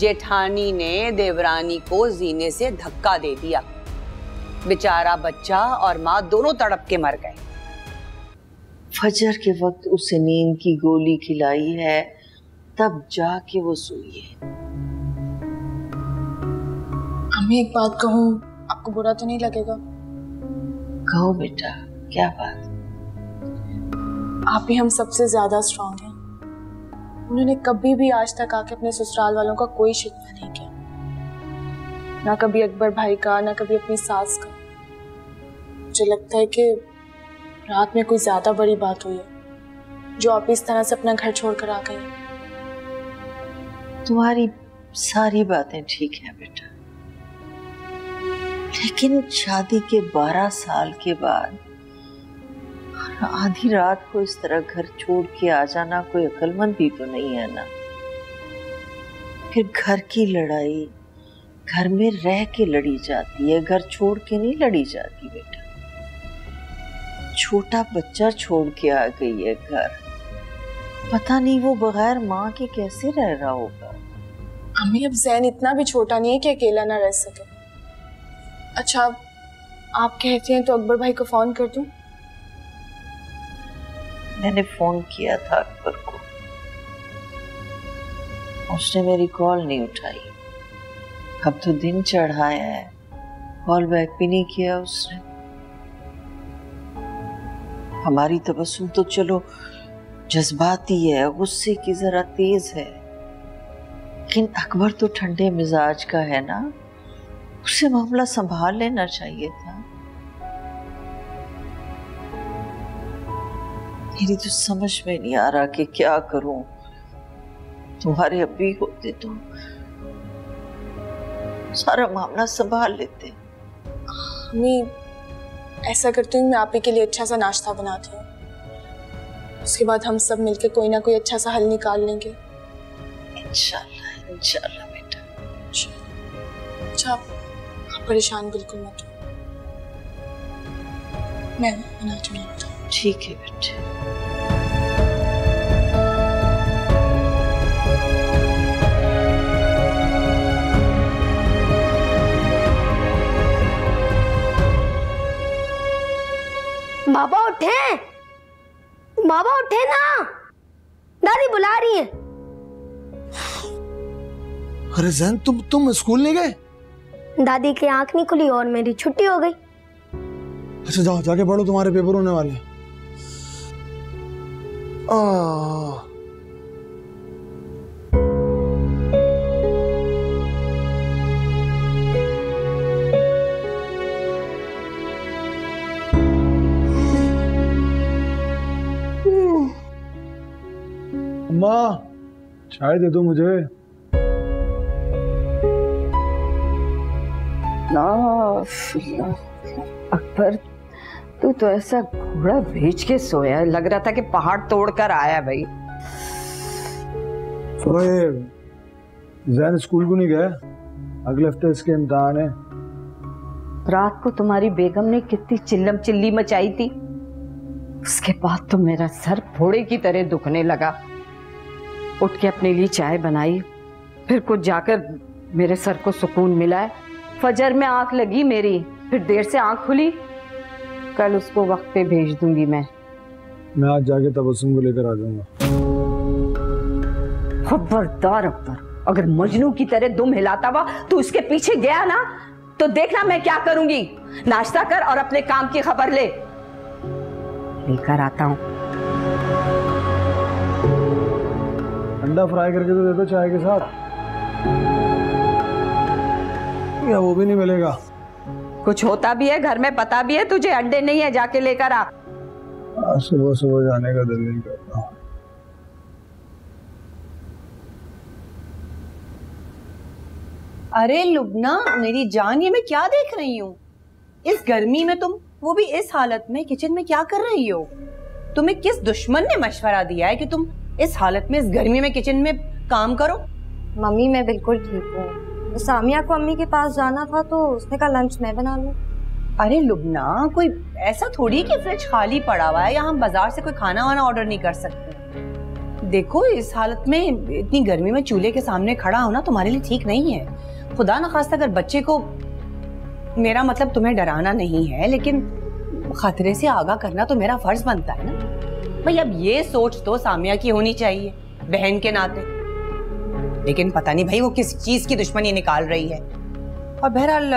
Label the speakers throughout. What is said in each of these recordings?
Speaker 1: जेठानी ने देवरानी को जीने से धक्का दे दिया। बेचारा बच्चा और माँ दोनों तड़प के मर गए।
Speaker 2: फजर के वक्त उसे नींद की गोली खिलाई है, तब जाके वो सोई है।
Speaker 3: अम्मी एक बात कहूँ, आपको बुरा तो नहीं लगेगा?
Speaker 2: कहो बेटा, क्या बात?
Speaker 3: आप ही हम सबसे ज्यादा स्ट्रांग हैं। उन्होंने कभी भी आज तक आके अपने ससुराल वालों का कोई शिकवा नहीं किया, ना कभी अकबर भाई का, ना कभी अपनी सास का। मुझे लगता है कि रात में कोई ज्यादा बड़ी बात हुई है जो आप इस तरह से अपना घर छोड़कर आ गई।
Speaker 2: तुम्हारी सारी बातें ठीक हैं बेटा, लेकिन शादी के 12 साल के बाद आधी रात को इस तरह घर छोड़ के आ जाना कोई अक्लमंद भी तो नहीं है ना। फिर घर की लड़ाई घर में रह के लड़ी जाती है, घर छोड़ के नहीं लड़ी जाती बेटा। छोटा बच्चा छोड़ के आ गई है घर, पता नहीं वो बगैर माँ के कैसे रह रहा होगा।
Speaker 3: अम्मी अब जैन इतना भी छोटा नहीं है कि अकेला ना रह सके। अच्छा आप कहते हैं तो अकबर भाई को फोन कर दूं?
Speaker 2: मैंने फोन किया था अकबर को, उसने मेरी कॉल नहीं उठाई। अब तो दिन चढ़ाया है, कॉल बैक भी नहीं किया उसने। हमारी तबस्सुम तो चलो जज्बाती है, गुस्से की जरा तेज है, लेकिन अकबर तो ठंडे मिजाज का है ना, उसे मामला संभाल लेना चाहिए था। मेरी तो समझ में नहीं आ रहा कि क्या करूं। तुम्हारे अब्बी होते तो सारा मामला संभाल लेते।
Speaker 3: अम्मी ऐसा करती हूँ, मैं आप ही के लिए अच्छा सा नाश्ता बनाती हूँ, उसके बाद हम सब मिलकर कोई ना कोई अच्छा सा हल निकाल लेंगे।
Speaker 2: इंशाल्लाह इंशाल्लाह बेटा।
Speaker 3: अच्छा आप परेशान बिल्कुल मत हो, मैं बनाती हूँ।
Speaker 2: ठीक है बेटा।
Speaker 4: बाबा उठे, बाबा उठे ना, दादी बुला रही है।
Speaker 5: अरे जैन तुम स्कूल नहीं गए?
Speaker 4: दादी की आंख नहीं खुली और मेरी छुट्टी हो गई।
Speaker 5: अच्छा जाओ जाके पढ़ो, तुम्हारे पेपर होने वाले हैं। अम्मा चाय दे दो मुझे।
Speaker 1: अकबर तू तो ऐसा घोड़ा भेज के सोया, लग रहा था कि पहाड़ तोड़कर आया भाई।
Speaker 5: जैन स्कूल को नहीं गए? अगले हफ्ते इसके इम्तिहान है।
Speaker 1: रात को तुम्हारी बेगम ने कितनी चिल्लम चिल्ली मचाई थी, उसके बाद तो मेरा सर फोड़े की तरह दुखने लगा। उठ के अपने लिए चाय बनाई, फिर कुछ जाकर मेरे सर को सुकून मिला है। फजर में आंख लगी मेरी, फिर देर से आंख खुली। कल उसको वक्त पे भेज दूंगी मैं
Speaker 5: आज जाके तबस्सुम को लेकर आ जाऊंगा।
Speaker 1: खबरदार अकबर, अगर मजनू की तरह दुम हिलाता हुआ तू इसके पीछे गया ना तो देखना मैं क्या करूंगी। नाश्ता कर और अपने काम की खबर लेकर आता हूँ।
Speaker 5: अंडा फ्राई करके तो दे दो चाय के साथ, या वो भी नहीं मिलेगा?
Speaker 1: कुछ होता भी है घर में, पता भी है तुझे, अंडे नहीं है, जाके लेकर आ।
Speaker 5: सुबह सुबह जाने का दिल नहीं करता।
Speaker 6: अरे लुबना मेरी जान, ये मैं क्या देख रही हूँ? इस गर्मी में तुम, वो भी इस हालत में, किचन में क्या कर रही हो? तुम्हें किस दुश्मन ने मशवरा दिया है कि तुम इस हालत में, इस गर्मी में किचन में काम करो?
Speaker 4: मम्मी मैं बिल्कुल ठीक हूँ, सामिया को अम्मी के पास जाना था तो उसने कहा लंच मैं बना लूं।
Speaker 6: अरे लुबना, कोई ऐसा थोड़ी कि फ्रिज खाली पड़ा हुआ है या हम बाजार से कोई खाना वाना ऑर्डर नहीं कर सकते। देखो इस हालत में इतनी गर्मी में चूल्हे के सामने खड़ा होना तुम्हारे लिए ठीक नहीं है। खुदा न खास्ता अगर बच्चे को, मेरा मतलब तुम्हें डराना नहीं है, लेकिन खतरे से आगाह करना तो मेरा फर्ज बनता है ना भाई। अब ये सोच तो सामिया की होनी चाहिए बहन के नाते, लेकिन पता नहीं भाई वो किस चीज की दुश्मनी निकाल रही है। और बहरहाल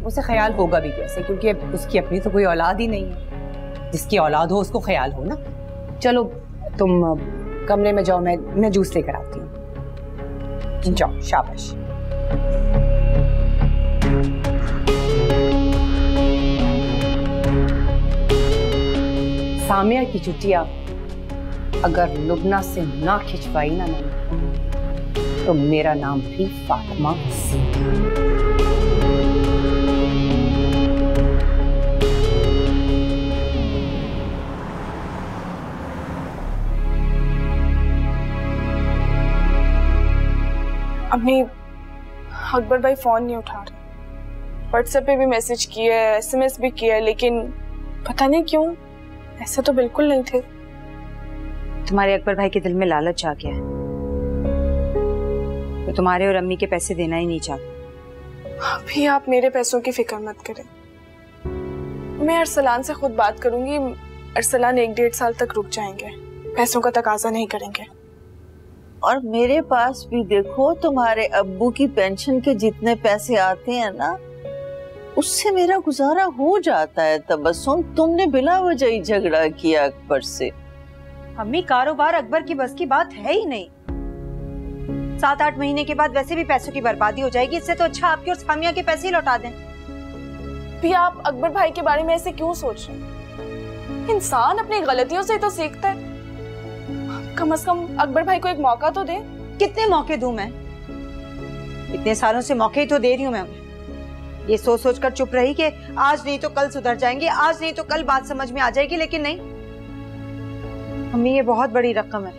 Speaker 6: उसे ख्याल होगा भी कैसे, क्योंकि उसकी अपनी तो कोई औलाद ही नहीं है। जिसकी औलाद हो उसको ख्याल हो ना। चलो तुम कमरे में जाओ, मैं जूस लेकर आती हूँ। जाओ, शाबाश। सामिया की चुटिया अगर लुबना से ना खिंचवाई ना मैंने, तो मेरा नाम भी फातिमा वसीम।
Speaker 3: अम्मी, अकबर भाई फोन नहीं उठा रहे। व्हाट्सएप पे भी मैसेज किया है, SMS भी किया है, लेकिन पता नहीं क्यों ऐसे तो बिल्कुल नहीं थे।
Speaker 4: तुम्हारे अकबर भाई के दिल में लालच आ गया है, तो तुम्हारे और अम्मी के पैसे देना ही नहीं चाहते।
Speaker 3: अभी आप मेरे पैसों की फिक्र मत करें, मैं अरसलान से खुद बात करूंगी। अरसलान 1-1.5 साल तक रुक जाएंगे, पैसों का तकाजा नहीं करेंगे।
Speaker 2: और मेरे पास भी देखो तुम्हारे अब्बू की पेंशन के जितने पैसे आते हैं ना, उससे मेरा गुजारा हो जाता है। तबस्सुम, तुमने बिला वजह ही झगड़ा किया अकबर से।
Speaker 4: अम्मी, कारोबार अकबर की बस की बात है ही नहीं। 7-8 महीने के बाद वैसे भी पैसों की बर्बादी हो जाएगी। इससे तो अच्छा आपके और सामिया के पैसे ही लौटा दें।
Speaker 3: भी आप अकबर भाई के बारे में ऐसे क्यों सोच रहे हैं? इंसान अपनी गलतियों से तो सीखता है। कम से कम अकबर भाई को एक मौका तो दे।
Speaker 4: कितने मौके दूं मैं? इतने सालों से मौके ही तो दे रही हूं मैं। ये सोच सोच कर चुप रही कि आज नहीं तो कल सुधर जाएंगे, आज नहीं तो कल बात समझ में आ जाएगी, लेकिन नहीं। अम्मी, ये बहुत बड़ी रकम है।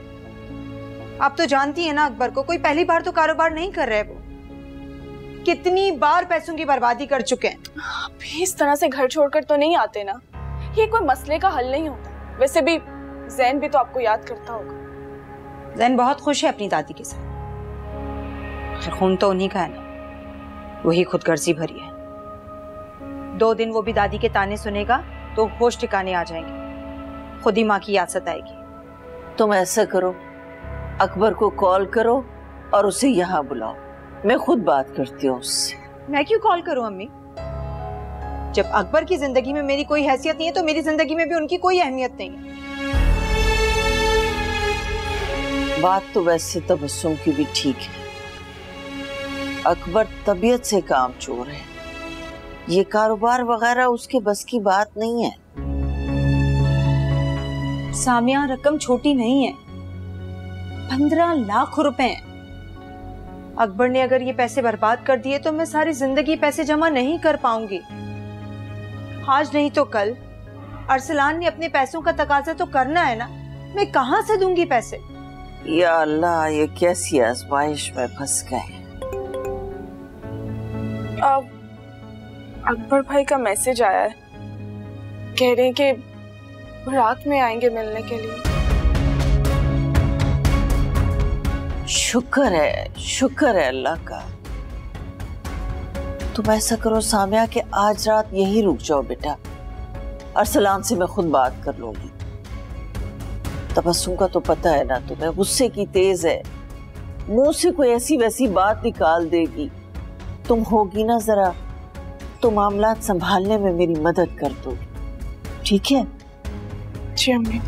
Speaker 4: आप तो जानती हैं ना अकबर को, कोई पहली बार तो कारोबार नहीं कर रहे। वो कितनी बार पैसों की बर्बादी कर चुके हैं।
Speaker 3: अभी इस तरह से घर छोड़कर तो नहीं आते ना, ये कोई मसले का हल नहीं होता। वैसे भी जैन भी तो आपको याद करता होगा।
Speaker 4: जैन बहुत खुश है अपनी दादी के साथ। खून तो उन्हीं का है ना, वही खुदगर्जी भरी है। 2 दिन वो भी दादी के ताने सुनेगा तो होश ठिकाने आ जाएंगे, खुद ही माँ की याद सताएगी।
Speaker 2: तुम ऐसा करो, अकबर को कॉल करो और उसे यहाँ बुलाओ, मैं खुद बात करती हूँ उससे।
Speaker 4: मैं क्यों कॉल करूँ अम्मी? जब अकबर की जिंदगी में मेरी कोई हैसियत नहीं है, तो मेरी जिंदगी में भी उनकी कोई अहमियत नहीं है।
Speaker 2: बात तो वैसे तबस्सुम की भी ठीक है। अकबर तबीयत से काम चोर है, ये कारोबार वगैरह उसके बस की बात नहीं है।
Speaker 4: सामिया, रकम छोटी नहीं है, 15 लाख रुपए हैं। अकबर ने अगर ये पैसे बर्बाद कर दिए तो मैं सारी जिंदगी पैसे जमा नहीं कर पाऊंगी। आज नहीं तो कल अरसलान ने अपने पैसों का तकाजा तो करना है ना, मैं कहां से दूंगी पैसे?
Speaker 2: या अल्लाह, ये कैसी आजमाइश में फंस गए।
Speaker 3: अब अकबर भाई का मैसेज आया है, कह रहे हैं कि रात में आएंगे मिलने के लिए।
Speaker 2: शुक्र है अल्लाह का। तुम ऐसा करो सामिया कि आज रात यहीं रुक जाओ बेटा, अरसलान से मैं खुद बात कर लूंगी। तबस्सुम का तो पता है ना तुम्हें, गुस्से की तेज है, मुंह से कोई ऐसी वैसी बात निकाल देगी। तुम होगी ना जरा, तो मामलात संभालने में मेरी मदद कर दो, ठीक है?
Speaker 3: जी अम्मी।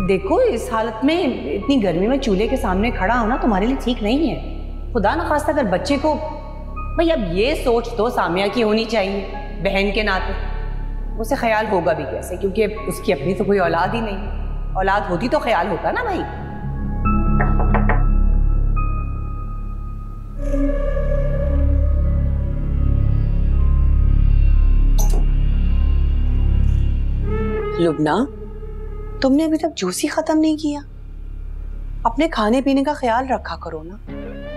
Speaker 6: देखो इस हालत में इतनी गर्मी में चूल्हे के सामने खड़ा होना तुम्हारे लिए ठीक नहीं है। खुदा न खास्ता अगर बच्चे को, भाई अब ये सोच तो सामिया की होनी चाहिए बहन के नाते। उसे ख्याल होगा भी कैसे, क्योंकि उसकी अपनी तो कोई औलाद ही नहीं। औलाद होती तो ख्याल होता ना भाई। लुबना, तुमने अभी तक जूस ही खत्म नहीं किया। अपने खाने पीने का ख्याल रखा करो ना।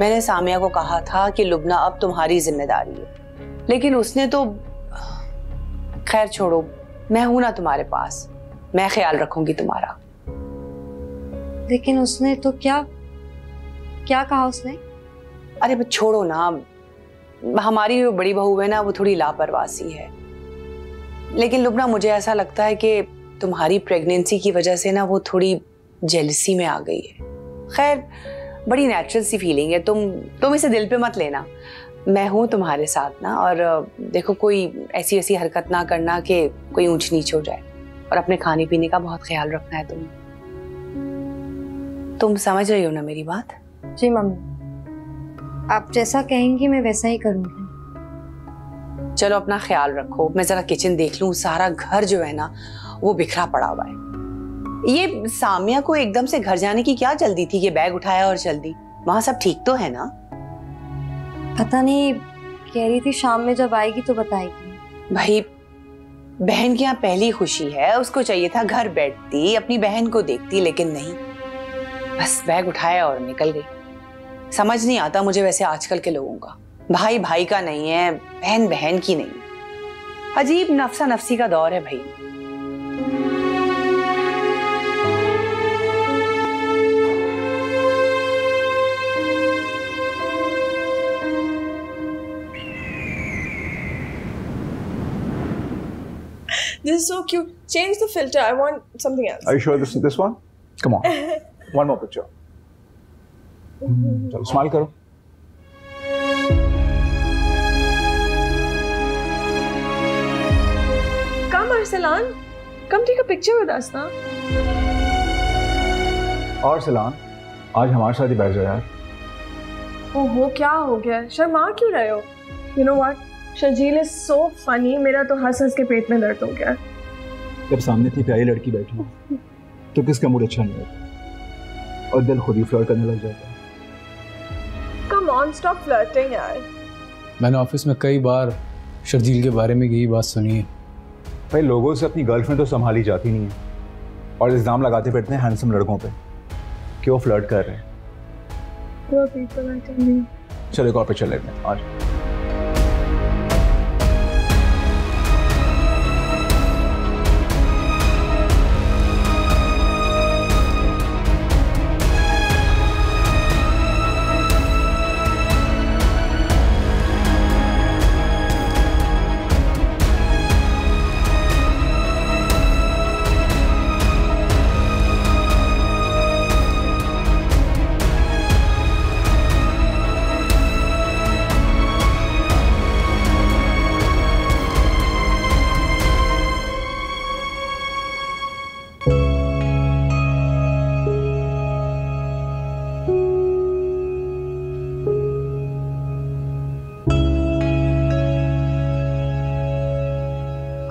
Speaker 6: मैंने सामिया को कहा था कि लुबना अब तुम्हारी जिम्मेदारी है, लेकिन उसने तो खैर छोड़ो, मैं हूं ना तुम्हारे पास, मैं ख्याल रखूंगी तुम्हारा।
Speaker 4: लेकिन उसने तो क्या क्या कहा उसने?
Speaker 6: अरे बस छोड़ो ना, हमारी जो बड़ी बहू है ना वो थोड़ी लापरवाह सी है। लेकिन लुबना मुझे ऐसा लगता है कि तुम्हारी प्रेगनेंसी की वजह से ना वो थोड़ी जेलसी में आ गई है। खैर बड़ी नेचुरल सी फीलिंग है, तुम इसे दिल पे मत लेना, मैं हूं तुम्हारे साथ ना। और देखो कोई ऐसी ऐसी हरकत ना करना कि कोई ऊंच नीच हो जाए, और अपने खाने पीने का बहुत ख्याल रखना है तुम समझ रही हो ना मेरी बात?
Speaker 4: जी मम्मी, आप जैसा कहेंगी मैं वैसा ही करूंगी।
Speaker 6: चलो अपना ख्याल रखो, मैं जरा किचन देख लूं, सारा घर जो है ना वो बिखरा पड़ा हुआ है। ये सामिया को एकदम से घर जाने की क्या जल्दी थी कि बैग उठाया और चल दी? वहां सब ठीक तो है ना?
Speaker 4: पता नहीं, कह रही थी शाम में जब आएगी तो बताएगी।
Speaker 6: भाई बहन की यहाँ पहली खुशी है, उसको चाहिए था घर बैठती अपनी बहन को देखती, लेकिन नहीं, बस बैग उठाया और निकल गई। समझ नहीं आता मुझे वैसे आजकल के लोगों का, भाई भाई का नहीं है, बहन बहन की नहीं। अजीब नफसा नफसी का दौर है भाई।
Speaker 3: This is so cute. Change the filter. I want something else.
Speaker 7: Are you sure this is this one? Come on. One more picture. चलो स्माइल करो।
Speaker 3: Come Arsalan, come take a picture with us ना।
Speaker 7: और सलान, आज हमारे साथ ही बैठ जाओ यार।
Speaker 3: ओहो क्या हो गया, शर्मा क्यों रहे हो? You know what? Sharjeel is so funny, मेरा तो हंस हंस के पेट में दर्द हो गया।
Speaker 7: जब सामने इतनी प्यारी लड़की बैठी हो तो किसका मूड अच्छा नहीं होता, और दिल खुद ही फ्लर्ट करने लग जाता है।
Speaker 3: Come on, stop flirting यार।
Speaker 5: मैंने ऑफिस में कई बार शर्जील के बारे में यही बात सुनी है।
Speaker 7: भाई लोगों से अपनी गर्लफ्रेंड तो संभाली जाती नहीं है, और इल्जाम लगाते फिरते हैं हैंडसम लड़कों पे कि वो फ्लर्ट कर रहे हैं। चलो एक और पिक्चर लेते हैं आज।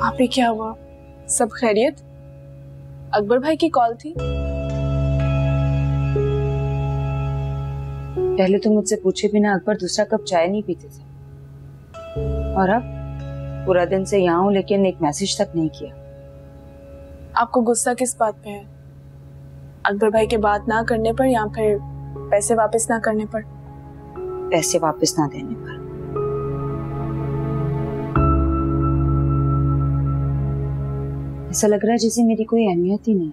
Speaker 3: अभी क्या हुआ, सब खैरियत? अकबर भाई की कॉल थी?
Speaker 4: पहले तो मुझसे पूछे बिना अकबर दूसरा कप चाय नहीं पीते थे, और अब पूरा दिन से यहाँ हूँ लेकिन एक मैसेज तक नहीं किया।
Speaker 3: आपको गुस्सा किस बात पे है? अकबर भाई के बात ना करने पर या फिर पैसे वापस ना करने पर?
Speaker 4: पैसे वापस ना देने पर। ऐसा लग रहा है जैसे मेरी कोई अहमियत ही नहीं।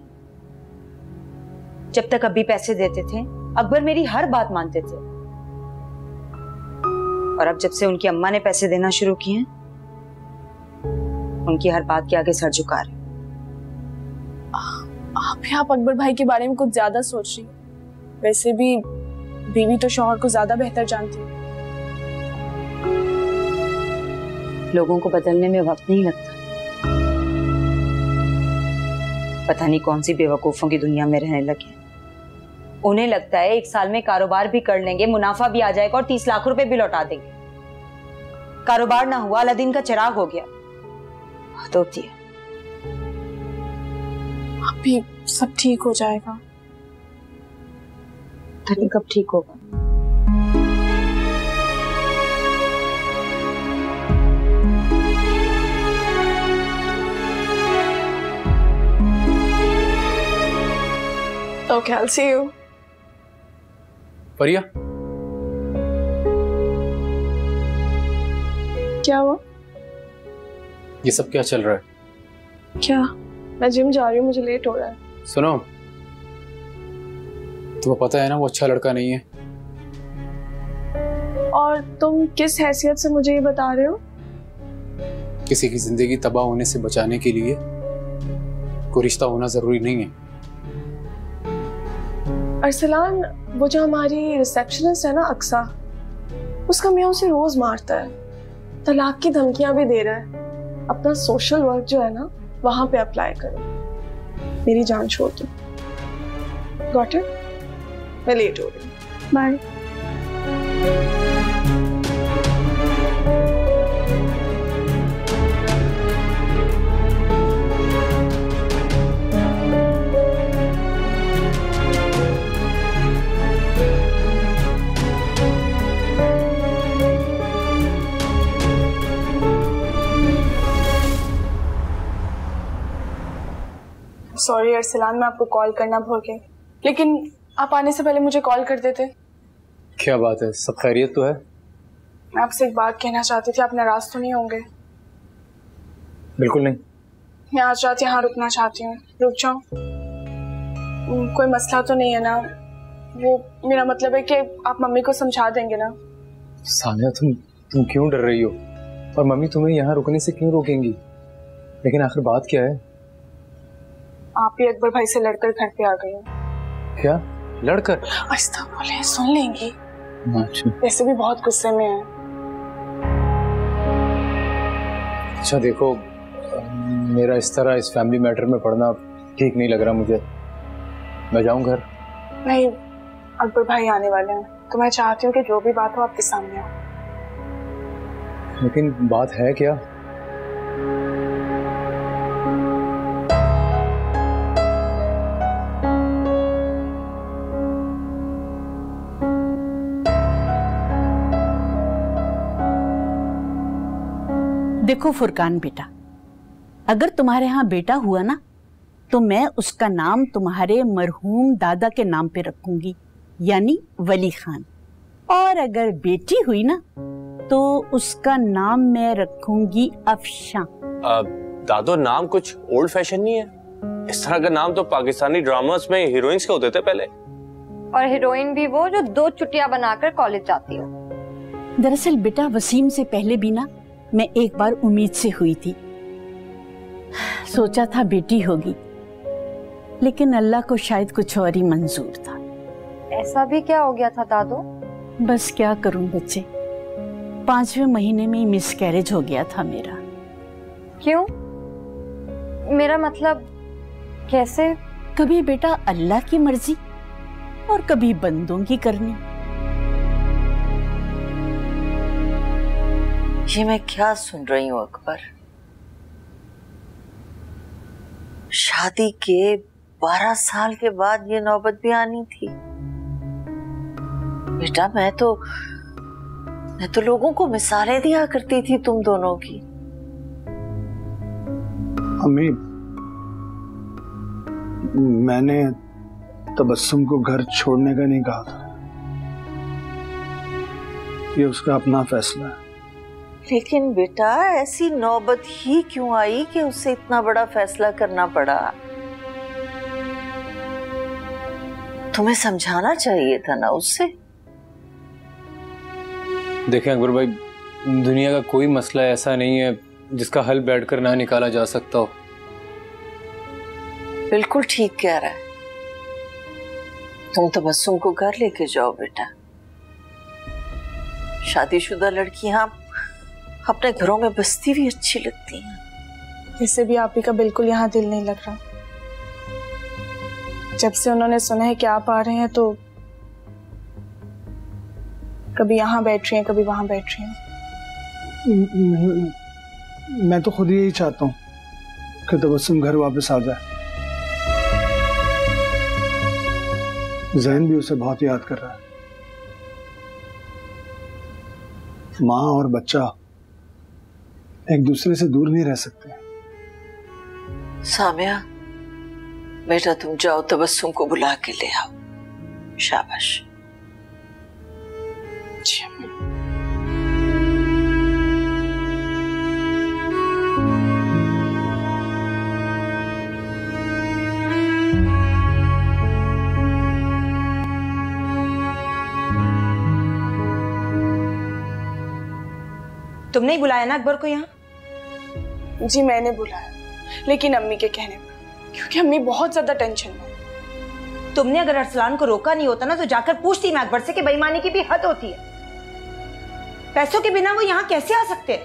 Speaker 4: जब तक अभी पैसे देते थे अकबर मेरी हर बात मानते थे, और अब जब से उनकी अम्मा ने पैसे देना शुरू किए उनकी हर बात के आगे सर झुका रहे।
Speaker 3: आप अकबर भाई के बारे में कुछ ज्यादा सोच रही हो। वैसे भी बीवी तो शौहर को ज्यादा बेहतर जानती है।
Speaker 4: लोगों को बदलने में वक्त नहीं लगता। पता नहीं कौन सी बेवकूफों की दुनिया में रहने लगे। उन्हें लगता है 1 साल में कारोबार भी कर लेंगे, मुनाफा भी आ जाएगा और 30 लाख रुपए भी लौटा देंगे। कारोबार ना हुआ, अलादीन का चिराग हो गया। बात होती है।
Speaker 3: अभी सब ठीक हो जाएगा।
Speaker 4: पता नहीं कब ठीक होगा।
Speaker 3: Okay, I'll see you.
Speaker 5: परिया,
Speaker 3: क्या हुआ?
Speaker 5: ये सब क्या चल रहा है?
Speaker 3: क्या? मैं जिम जा रही हूँ, मुझे लेट हो रहा है।
Speaker 5: सुनो, तुम्हें पता है ना वो अच्छा लड़का नहीं है।
Speaker 3: और तुम किस हैसियत से मुझे ये बता रहे हो?
Speaker 5: किसी की जिंदगी तबाह होने से बचाने के लिए कोई रिश्ता होना जरूरी नहीं है।
Speaker 3: अरसलान, वो जो हमारी रिसेप्शनिस्ट है ना अक्सा, उसका मियाँ उसे रोज मारता है, तलाक की धमकियां भी दे रहा है। अपना सोशल वर्क जो है ना वहां पे अप्लाई करो, मेरी जान छोड़ दो। Got it? मैं लेट हो रही हूँ, बाय। सॉरी अरसलान, मैं आपको कॉल करना भूल गई, लेकिन आप आने से पहले मुझे कॉल कर देते।
Speaker 5: क्या बात है, सब खैरियत तो है?
Speaker 3: मैं आपसे एक बात कहना चाहती थी, आप नाराज तो नहीं होंगे?
Speaker 5: बिल्कुल नहीं।
Speaker 3: मैं आज रात यहाँ रुकना चाहती हूँ, रुक जाऊँ? कोई मसला तो नहीं है ना? वो मेरा मतलब है कि आप मम्मी को समझा देंगे ना?
Speaker 5: सानिया, तुम क्यों डर रही हो? और मम्मी तुम्हें यहाँ रुकने से क्यों रोकेंगी? लेकिन आखिर बात क्या है?
Speaker 3: आप ही अकबर भाई से लड़कर घर पे आ गई हो।
Speaker 5: क्या लड़कर?
Speaker 3: ऐसा बोले सुन लेंगी।
Speaker 5: अच्छा,
Speaker 3: वैसे भी बहुत गुस्से में है।
Speaker 5: अच्छा देखो, मेरा इस तरह इस फैमिली मैटर में पड़ना ठीक नहीं लग रहा मुझे। मैं जाऊं घर?
Speaker 3: नहीं, अकबर भाई आने वाले हैं, तो मैं चाहती हूँ कि जो भी बात हो आपके सामने हो।
Speaker 5: लेकिन बात है क्या?
Speaker 8: देखो फुरकान बेटा, अगर तुम्हारे यहाँ बेटा हुआ ना तो मैं उसका नाम तुम्हारे मरहूम दादा के नाम पे रखूंगी, यानी वली खान। और अगर बेटी हुई ना तो उसका नाम मैं रखूंगी अफशा।
Speaker 9: दादो, नाम कुछ ओल्ड फैशन नहीं है? इस तरह का नाम तो पाकिस्तानी ड्रामास में हीरोइंस के होते थे पहले।
Speaker 4: और हीरोइन भी वो जो 2 चुटिया बनाकर कॉलेज जाती हो।
Speaker 8: दरअसल बेटा, वसीम से पहले भी ना मैं एक बार उम्मीद से हुई थी, सोचा था बेटी होगी, लेकिन अल्लाह को शायद कुछ और ही मंजूर था।
Speaker 4: ऐसा भी क्या हो गया था दादो?
Speaker 8: बस क्या करूं बच्चे, 5वें महीने में ही मिसकैरेज हो गया था मेरा।
Speaker 4: क्यों? मेरा मतलब कैसे?
Speaker 8: कभी बेटा अल्लाह की मर्जी और कभी बंदों की करनी।
Speaker 2: ये मैं क्या सुन रही हूँ अकबर? शादी के 12 साल के बाद ये नौबत भी आनी थी? बेटा, मैं तो लोगों को मिसालें दिया करती थी तुम दोनों की।
Speaker 10: अम्मी, मैंने तबस्सुम को घर छोड़ने का नहीं कहा था, ये उसका अपना फैसला है।
Speaker 2: लेकिन बेटा, ऐसी नौबत ही क्यों आई कि उसे इतना बड़ा फैसला करना पड़ा? तुम्हें समझाना चाहिए था ना उससे।
Speaker 5: देखें अकबर भाई, दुनिया का कोई मसला ऐसा नहीं है जिसका हल बैठकर ना निकाला जा सकता हो।
Speaker 2: बिल्कुल ठीक कह रहा है। तुम तबस्सुम को घर लेके जाओ बेटा। शादीशुदा लड़कियां अपने घरों में बसती भी अच्छी लगती हैं।
Speaker 3: इससे भी आप ही का बिल्कुल यहाँ दिल नहीं लग रहा। जब से उन्होंने सुना है कि आप आ रहे हैं तो कभी यहाँ बैठ रही हैं, कभी वहां बैठ रही हैं।
Speaker 10: मैं तो खुद यही चाहता हूँ कि तबस्सुम घर वापस आ जाए। ज़ैन भी उसे बहुत याद कर रहा है। माँ और बच्चा एक दूसरे से दूर नहीं रह सकते।
Speaker 2: सामिया, बेटा तुम जाओ, तबस्सुम को बुला के ले आओ। शाबाश।
Speaker 4: तुमने ही बुलाया ना अकबर को यहाँ?
Speaker 3: जी मैंने बुलाया, लेकिन अम्मी के कहने पर, क्योंकि अम्मी बहुत ज्यादा टेंशन में।
Speaker 4: तुमने अगर अरसलान को रोका नहीं होता ना तो जाकर पूछती मैं अकबर से कि बेईमानी की भी हद होती है। पैसों के बिना वो यहाँ कैसे आ सकते हैं?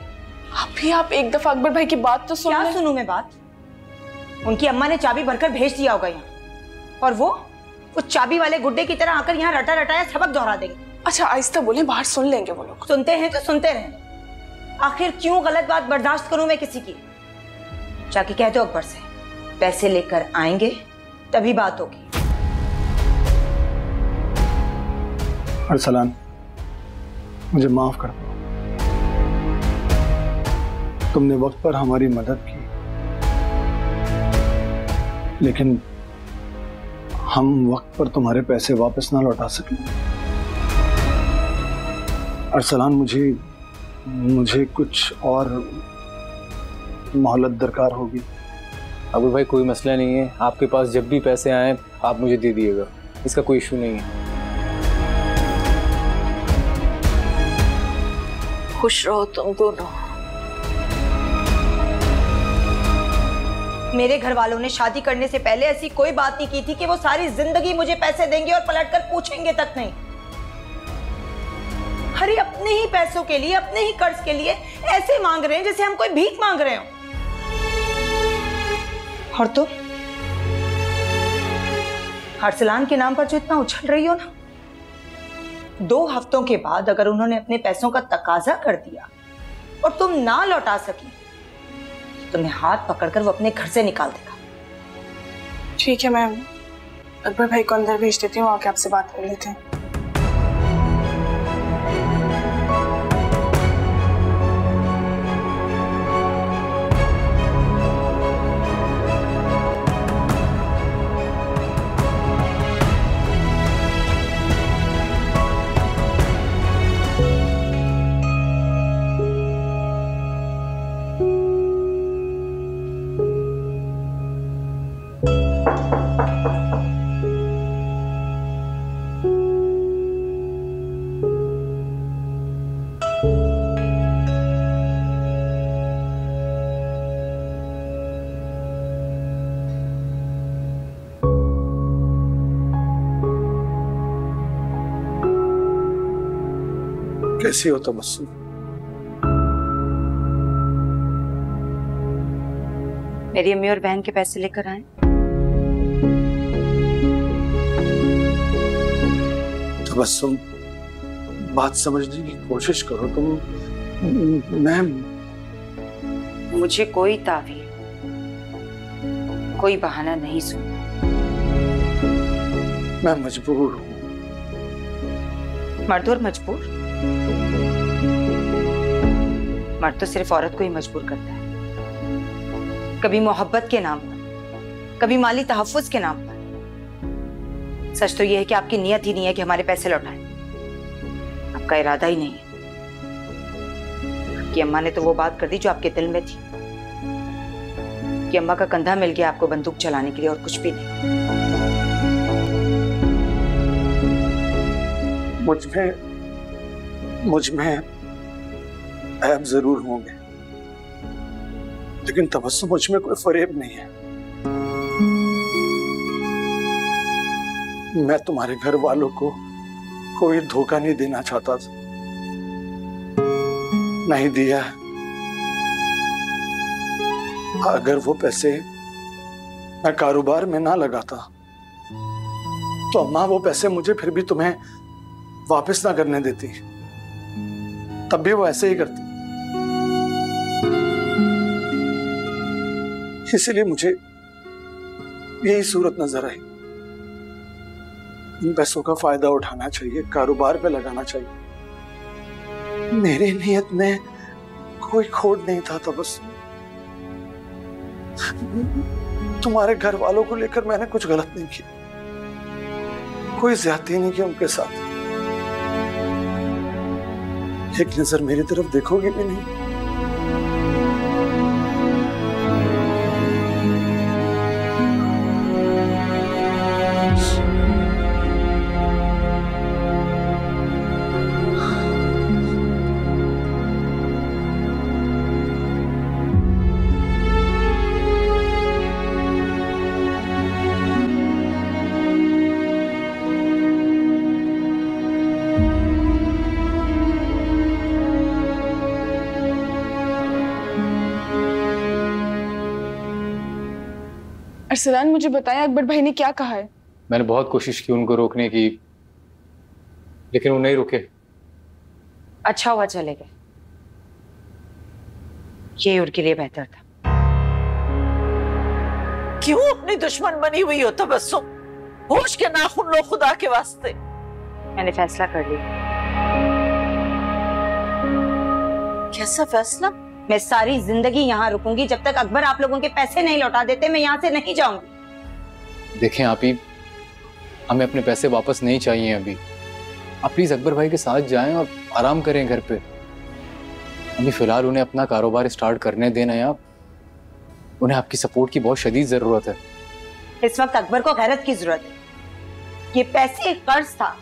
Speaker 3: आप एक दफा अकबर भाई की बात तो सुनो।
Speaker 4: क्या सुनूं मैं बात? उनकी अम्मा ने चाबी भरकर भेज दिया होगा यहाँ, और वो उस चाबी वाले गुड्डे की तरह आकर यहाँ रटा रटाया सबक दोहरा देंगे।
Speaker 3: अच्छा आहिस्ता बोले, बाहर सुन लेंगे वो लोग।
Speaker 4: सुनते हैं तो सुनते रहें, आखिर क्यों गलत बात बर्दाश्त करूं मैं किसी की? जाके कह दो अकबर से पैसे लेकर आएंगे तभी बात होगी।
Speaker 10: अरसलान, मुझे माफ कर दो। तुमने वक्त पर हमारी मदद की, लेकिन हम वक्त पर तुम्हारे पैसे वापस ना लौटा सके। अरसलान, मुझे कुछ और मोहलत दरकार होगी।
Speaker 5: अबू भाई कोई मसला नहीं है, आपके पास जब भी पैसे आए आप मुझे दे दिएगा, इसका कोई इशू नहीं है।
Speaker 2: खुश रहो तुम दोनों।
Speaker 4: मेरे घर वालों ने शादी करने से पहले ऐसी कोई बात नहीं की थी कि वो सारी जिंदगी मुझे पैसे देंगे और पलटकर पूछेंगे तक नहीं। अरे अपने ही पैसों के लिए, अपने ही कर्ज के लिए ऐसे मांग रहे हैं जैसे हम कोई भीख मांग रहे हो। और तुम अरसलान के नाम पर जो इतना उछल रही हो ना, 2 हफ्तों के बाद अगर उन्होंने अपने पैसों का तकाजा कर दिया और तुम ना लौटा सकी तो तुम्हें हाथ पकड़कर वो अपने घर से निकाल देगा।
Speaker 3: ठीक है, मैं अकबर भाई को अंदर भेज देती हूँ, आके आपसे बात कर लेते हैं।
Speaker 10: कैसी हो तबस्सुम?
Speaker 4: मेरी अम्मी और बहन के पैसे लेकर आए।
Speaker 10: तबस्सुम, बात समझने की कोशिश करो तुम। मैं
Speaker 4: मुझे कोई तावील, कोई बहाना नहीं सुनना।
Speaker 10: मैं मजबूर हूं।
Speaker 4: मर्द और मजबूर? मर्द तो सिर्फ औरत को ही मजबूर करता है, कभी मोहब्बत के नाम पर, कभी माली तहफ्फुज के नाम पर। सच तो यह है कि आपकी नियत ही नहीं है कि हमारे पैसे लौटाएं। आपका इरादा ही नहीं है। आपकी अम्मा ने तो वो बात कर दी जो आपके दिल में थी कि अम्मा का कंधा मिल गया आपको बंदूक चलाने के लिए, और कुछ भी नहीं।
Speaker 10: मुझ में ऐब जरूर होंगे, लेकिन तबस्सुम, मुझ में कोई फरेब नहीं है। मैं तुम्हारे घर वालों को कोई धोखा नहीं देना चाहता था, नहीं दिया। अगर वो पैसे मैं कारोबार में ना लगाता तो अम्मा वो पैसे मुझे फिर भी तुम्हें वापस ना करने देती, तब भी वो ऐसे ही करती। इसलिए मुझे यही सूरत नजर आई, इन पैसों का फायदा उठाना चाहिए, कारोबार पे लगाना चाहिए। मेरी नियत में कोई खोट नहीं था तबस्सुम। तुम्हारे घर वालों को लेकर मैंने कुछ गलत नहीं किया, कोई ज्यादती नहीं की उनके साथ। एक नजर मेरी तरफ देखोगे भी नहीं?
Speaker 3: अरसलान, मुझे बताएं अकबर भाई ने क्या कहा है?
Speaker 5: मैंने बहुत कोशिश की उनको रोकने की, लेकिन वो नहीं रुके।
Speaker 4: अच्छा हुआ चले गए, ये उनके लिए बेहतर था।
Speaker 2: क्यों अपनी दुश्मन बनी हुई हो तबस्सुम? होश के नाखून लो खुदा के वास्ते।
Speaker 4: मैंने फैसला कर लिया।
Speaker 2: कैसा फैसला?
Speaker 4: मैं सारी जिंदगी यहाँ रुकूंगी जब तक अकबर आप लोगों के पैसे नहीं लौटा देते। मैं यहाँ से नहीं जाऊंगी।
Speaker 5: देखें आप ही, हमें अपने पैसे वापस नहीं चाहिए अभी। आप प्लीज अकबर भाई के साथ जाएं और आराम करें घर पे। अभी फिलहाल उन्हें अपना कारोबार स्टार्ट करने देना है। आप उन्हें आपकी सपोर्ट की बहुत शदीद जरूरत है।
Speaker 4: इस वक्त अकबर को गैरत की जरूरत है। ये पैसे एक कर्ज था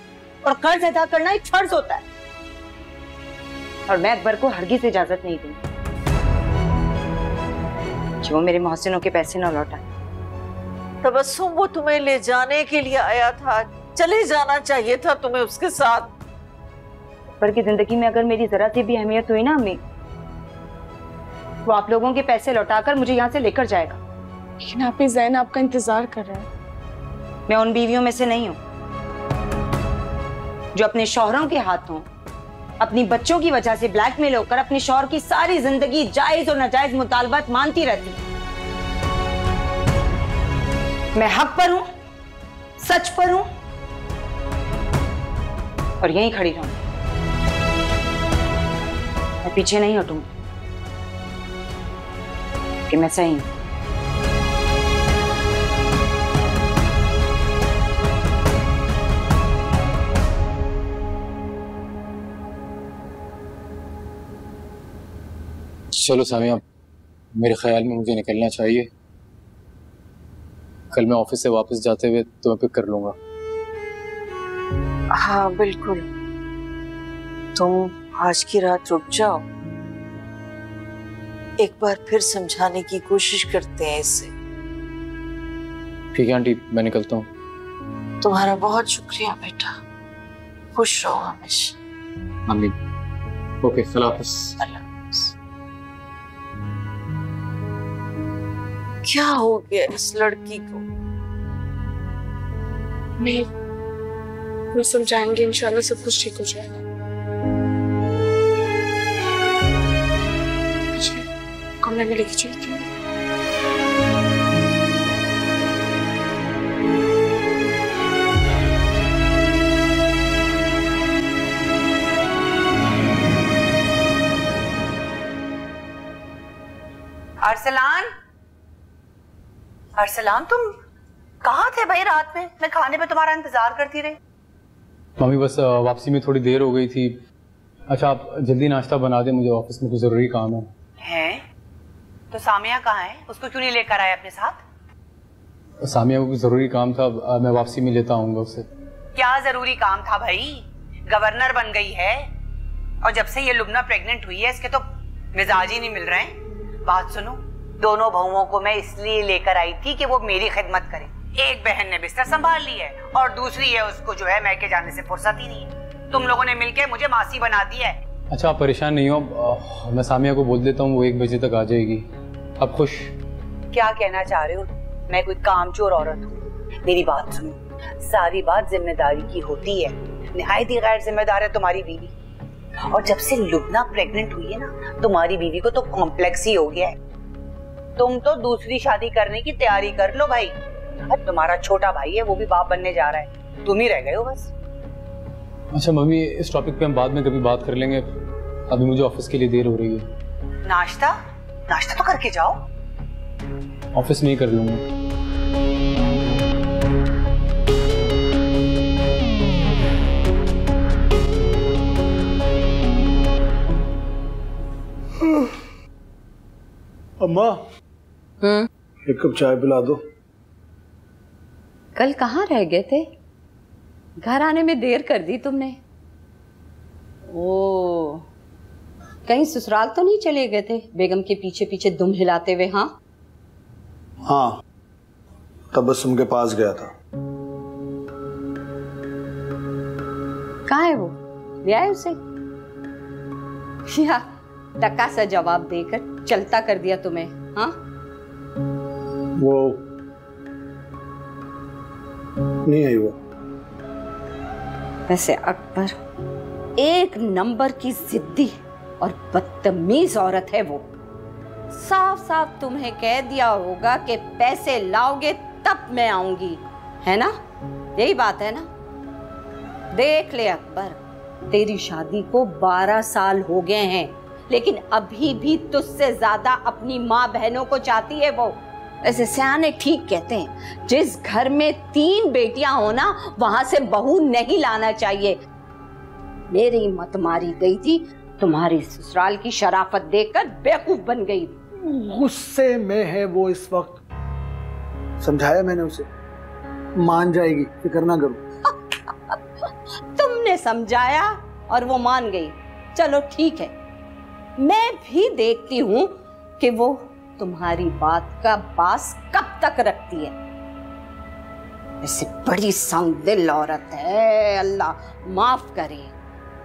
Speaker 4: और कर्ज अदा करना एक फर्ज होता है, और मैं अकबर को हरगिज़ इजाजत नहीं दूंगी कि वो मेरे मोहसिनों के पैसे न लौटाए।
Speaker 2: तबस्सुम, वो तुम्हें ले जाने के लिए आया था, चले जाना चाहिए था तुम्हें उसके साथ।
Speaker 4: अकबर की जिंदगी में अगर मेरी जरा सी भी अहमियत हुई ना अम्मी, वो आप लोगों के पैसे लौटाकर मुझे यहाँ से लेकर जाएगा।
Speaker 3: लेकिन आप ही ज़ैन आपका इंतजार कर रहे हैं।
Speaker 4: मैं उन बीवियों में से नहीं हूँ जो अपने शौहरों के हाथों अपनी बच्चों की वजह से ब्लैकमेल होकर अपने शौहर की सारी जिंदगी जायज और नाजायज मुतालबात मानती रहती है। मैं हक पर हूं, सच पर हूं, और यहीं खड़ी रहूंगी। मैं पीछे नहीं हटूंगी कि मैं सही हूं।
Speaker 5: चलो सामिया, मेरे ख्याल में मुझे निकलना चाहिए। कल मैं ऑफिस से वापस जाते हुए तुम्हें पिक कर लूंगा।
Speaker 2: हाँ बिल्कुल, तुम आज की रात रुक जाओ। एक बार फिर समझाने की कोशिश करते हैं इसे।
Speaker 5: ठीक है आंटी, मैं निकलता हूँ।
Speaker 2: तुम्हारा बहुत शुक्रिया बेटा, खुश रहो हमेशा।
Speaker 5: आमीन। ओके, अल्लाह हाफ़िज़।
Speaker 2: क्या हो गया इस लड़की को?
Speaker 3: नहीं, वो समझाएंगे, इंशाल्लाह सब कुछ ठीक हो जाएगा। कमरे में लेके चलती हूँ।
Speaker 6: अरसलान, अरसलान, तुम कहाँ थे भाई रात में? मैं खाने पे तुम्हारा इंतजार करती रही।
Speaker 5: मम्मी बस वापसी में थोड़ी देर हो गई थी। अच्छा आप जल्दी नाश्ता बना दे, मुझे ऑफिस में कुछ जरूरी काम है।
Speaker 6: हैं? तो सामिया कहाँ है? उसको क्यों नहीं लेकर आए अपने साथ?
Speaker 5: सामिया को कुछ जरूरी काम था, मैं वापसी में लेता आऊंगा उससे।
Speaker 6: क्या जरूरी काम था भाई? गवर्नर बन गई है, और जब से ये लुबना प्रेग्नेंट हुई है इसके तो मिजाज ही नहीं मिल रहे हैं। बात सुनो, दोनों बहुओं को मैं इसलिए लेकर आई थी कि वो मेरी खिदमत करे। एक बहन ने बिस्तर संभाल ली है और दूसरी है उसको जो है मैके जाने से फुर्सत ही नहीं है। तुम लोगों ने मिलकर मुझे मासी बना दी है।
Speaker 5: अच्छा आप परेशान नहीं हो, मैं सामिया को बोल देता हूँ, वो 1 बजे तक आ जाएगी। आप खुश?
Speaker 6: क्या कहना चाह रहे हो? मैं कोई कामचोर औरत हूँ? मेरी बात सुनो, सारी बात जिम्मेदारी की होती है। निहायत ही गैर जिम्मेदार है तुम्हारी बीवी, और जब से लुबना प्रेग्नेंट हुई है ना, तुम्हारी बीवी को तो कॉम्प्लेक्स ही हो गया है। तुम तो दूसरी शादी करने की तैयारी कर लो भाई। तुम्हारा छोटा भाई है, वो भी बाप बनने जा रहा है, तुम ही रह गए हो बस।
Speaker 5: अच्छा मम्मी, इस टॉपिक पे हम बाद में कभी बात कर लेंगे, अभी मुझे ऑफिस के लिए देर हो रही है।
Speaker 6: नाश्ता तो करके जाओ।
Speaker 5: ऑफिस में ही कर लूंगा।
Speaker 10: अम्मा, एक कप चाय पिला दो।
Speaker 1: कल कहाँ रह गए थे? घर आने में देर कर दी तुमने। ओ, कहीं ससुराल तो नहीं चले गए थे बेगम के पीछे पीछे दुम हिलाते हुए?
Speaker 10: हाँ, तबस्सुम के पास गया था।
Speaker 1: कहाँ है वो? ले आए उसे? या टका सा जवाब देकर चलता कर दिया तुम्हें? हाँ,
Speaker 10: वो नहीं आई वो।
Speaker 1: वैसे अकबर एक नंबर की जिद्दी और बदतमीज औरत है वो। साफ साफ तुम्हें कह दिया होगा कि पैसे लाओगे तब मैं आऊंगी, है ना? यही बात है ना? देख ले अकबर, तेरी शादी को 12 साल हो गए हैं, लेकिन अभी भी तुझसे ज्यादा अपनी माँ बहनों को चाहती है वो। ऐसे सियाने ठीक कहते हैं, जिस घर में 3 बेटियां हो ना, वहां से बहू नहीं लाना चाहिए। मेरी मत मारी गई थी, तुम्हारी ससुराल की शराफत देखकर बेवकूफ बन गई।
Speaker 10: गुस्से में है वो इस वक्त। समझाया मैंने उसे, मान जाएगी, फिक्र ना करो।
Speaker 1: तुमने समझाया और वो मान गई। चलो ठीक है, मैं भी देखती हूँ कि वो तुम्हारी बात का बास कब तक रखती है। ऐसी बड़ी संगदिल औरत है, अल्लाह माफ करे,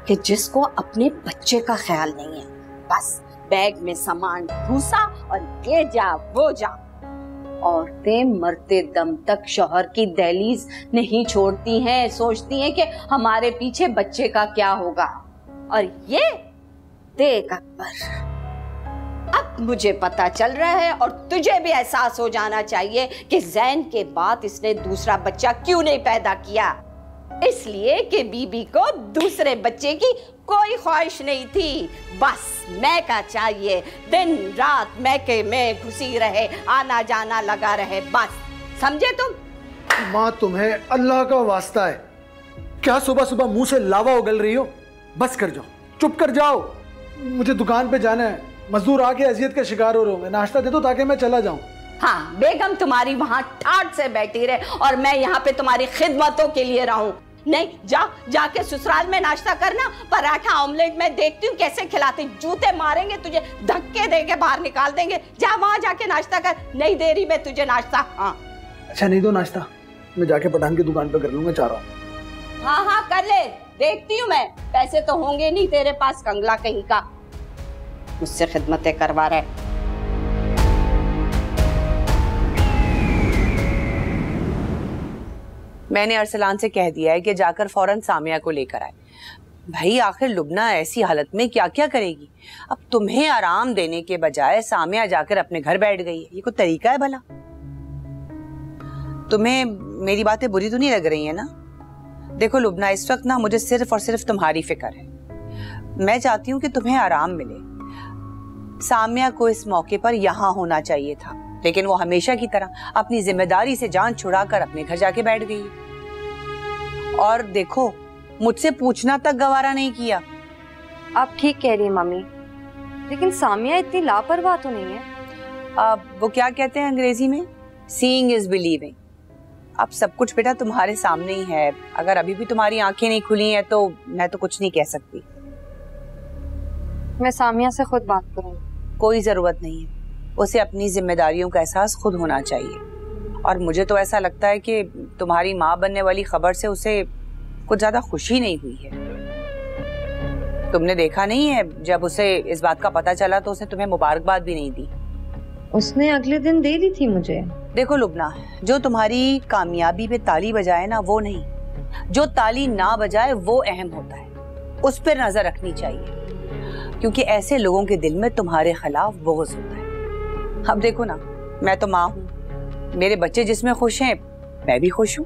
Speaker 1: कि जिसको अपने बच्चे का ख्याल नहीं है। बस बैग में सामान घुसा और ये जा वो जा। औरतें मरते दम तक शौहर की दहलीज नहीं छोड़ती हैं, सोचती हैं कि हमारे पीछे बच्चे का क्या होगा। और ये देख अकबर, अब मुझे पता चल रहा है और तुझे भी एहसास हो जाना चाहिए कि ज़ैन के बाद इसने दूसरा बच्चा क्यों नहीं पैदा किया। इसलिए कि बीबी को दूसरे बच्चे की कोई ख्वाहिश नहीं थी। बस मैका चाहिए, दिन रात मैके में घुसी रहे, आना जाना लगा रहे, बस। समझे तुम?
Speaker 10: माँ, तुम्हें अल्लाह का वास्ता है, क्या सुबह सुबह मुंह से लावा उगल रही हो? बस कर जाओ, चुप कर जाओ। मुझे दुकान पे जाना है, मजदूर आके अजियत का शिकार हो रहे होंगे। नाश्ता दे दो ताकि मैं चला जाऊं।
Speaker 1: हाँ, बेगम तुम्हारी वहां ठाट से बैठी रहे और मैं यहाँ पे तुम्हारी खिदमतों के लिए रहूं। नहीं, जाके ससुराल में नाश्ता करना। पराठा ऑमलेट मैं देखती हूँ कैसे खिलाती, जूते मारेंगे तुझे, धक्के देके बाहर निकाल देंगे। जा वहां जाके नाश्ता कर, नहीं दे रही मैं तुझे नाश्ता। हाँ
Speaker 10: अच्छा, नहीं दो नाश्ता, मैं जाके पठान की दुकान पे कर लूंगा, चाह रहा हूँ।
Speaker 1: हाँ कर ले, देखती हूँ मैं। पैसे तो होंगे नहीं तेरे पास, कंगला कहीं का, मुझसे खिदमतें करवा रहे।
Speaker 6: मैंने अरसलान से कह दिया है कि जाकर फौरन सामिया को लेकर आए। भाई आखिर लुबना ऐसी हालत में क्या क्या करेगी? अब तुम्हें आराम देने के बजाय सामिया जाकर अपने घर बैठ गई है, ये कोई तरीका है भला? तुम्हें मेरी बातें बुरी तो नहीं लग रही है ना? देखो लुबना, इस वक्त ना मुझे सिर्फ और सिर्फ तुम्हारी फिक्र है। मैं चाहती हूँ कि तुम्हें आराम मिले। सामिया को इस मौके पर यहाँ होना चाहिए था, लेकिन वो हमेशा की तरह अपनी जिम्मेदारी से जान छुड़ाकर अपने घर जाके बैठ गई। और देखो, मुझसे पूछना तक गवारा नहीं किया।
Speaker 11: आप ठीक कह रही हैं मम्मी, लेकिन सामिया इतनी लापरवाह तो नहीं है।
Speaker 6: अब वो क्या कहते हैं अंग्रेजी में, सीइंग इज बिलीविंग। अब सब कुछ बेटा तुम्हारे सामने ही है। अगर अभी भी तुम्हारी आंखें नहीं खुली हैं तो मैं तो कुछ नहीं कह सकती।
Speaker 11: मैं सामिया से खुद बात करूंगी।
Speaker 6: कोई जरूरत नहीं है, उसे अपनी जिम्मेदारियों का एहसास खुद होना चाहिए। और मुझे तो ऐसा लगता है कि तुम्हारी माँ बनने वाली खबर से उसे कुछ ज्यादा खुशी नहीं हुई है। तुमने देखा नहीं है, जब उसे इस बात का पता चला तो उसने तुम्हें मुबारकबाद भी नहीं दी।
Speaker 11: उसने अगले दिन दे दी थी मुझे। देखो
Speaker 6: लुबना, जो तुम्हारी कामयाबी पे ताली बजाए ना वो नहीं, जो ताली ना बजाए वो अहम होता है, उस पर नजर रखनी चाहिए, क्योंकि ऐसे लोगों के दिल में तुम्हारे खिलाफ बोझ होता है। अब देखो ना, मैं तो माँ हूँ, मेरे बच्चे जिसमें खुश हैं मैं भी खुश हूँ।